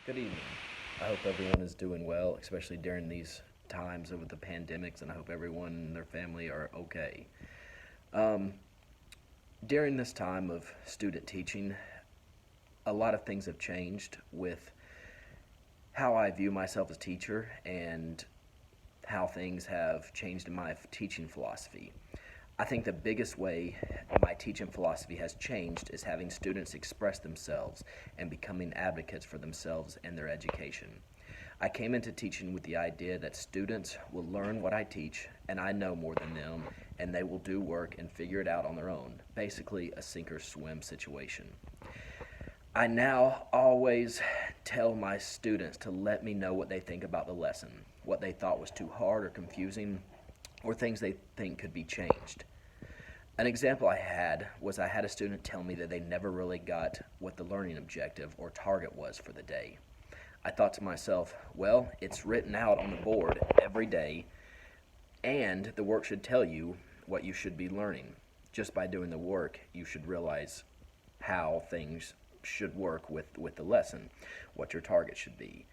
Good evening. I hope everyone is doing well, especially during these times of the pandemics, and I hope everyone and their family are okay. Um, During this time of student teaching, a lot of things have changed with how I view myself as teacher and how things have changed in my teaching philosophy. I think the biggest way my teaching philosophy has changed is having students express themselves and becoming advocates for themselves and their education. I came into teaching with the idea that students will learn what I teach, and I know more than them, and they will do work and figure it out on their own. Basically, a sink or swim situation. I now always tell my students to let me know what they think about the lesson, what they thought was too hard or confusing, or things they think could be changed. An example I had was I had a student tell me that they never really got what the learning objective or target was for the day. I thought to myself, well, it's written out on the board every day, and the work should tell you what you should be learning. Just by doing the work, you should realize how things should work with the lesson, what your target should be.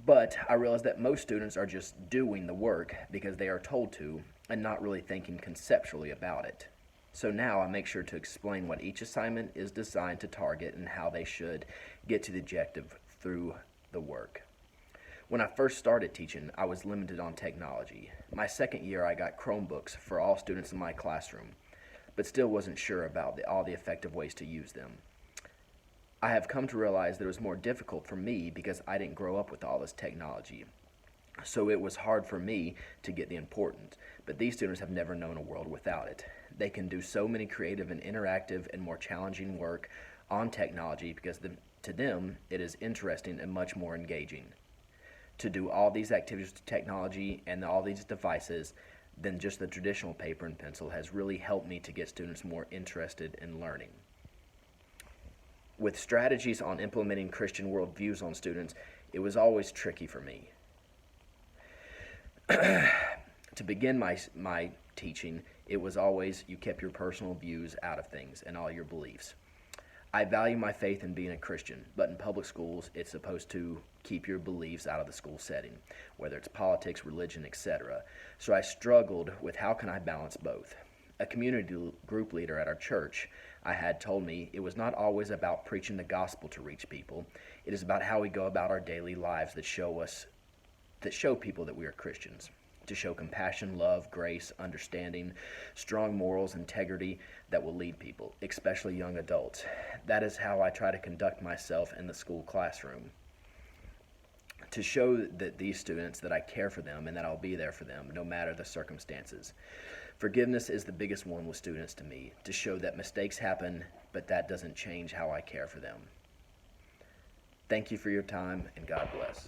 But I realized that most students are just doing the work because they are told to and not really thinking conceptually about it. So now I make sure to explain what each assignment is designed to target and how they should get to the objective through the work. When I first started teaching, I was limited on technology. My second year, I got Chromebooks for all students in my classroom, but still wasn't sure about all the effective ways to use them. I have come to realize that it was more difficult for me because I didn't grow up with all this technology. So it was hard for me to get the importance, but these students have never known a world without it. They can do so many creative and interactive and more challenging work on technology because to them it is interesting and much more engaging. To do all these activities with technology and all these devices than just the traditional paper and pencil has really helped me to get students more interested in learning. With strategies on implementing Christian worldviews on students, it was always tricky for me. To begin my teaching, it was always you kept your personal views out of things and all your beliefs. I value my faith in being a Christian, but in public schools, it's supposed to keep your beliefs out of the school setting, whether it's politics, religion, etc. So I struggled with how can I balance both. A community group leader at our church I had told me it was not always about preaching the gospel to reach people. It is about how we go about our daily lives that show people that we are Christians. To show compassion, love, grace, understanding, strong morals, integrity that will lead people, especially young adults. That is how I try to conduct myself in the school classroom. To show that these students that I care for them and that I'll be there for them no matter the circumstances. Forgiveness is the biggest one with students to me, to show that mistakes happen, but that doesn't change how I care for them. Thank you for your time, and God bless.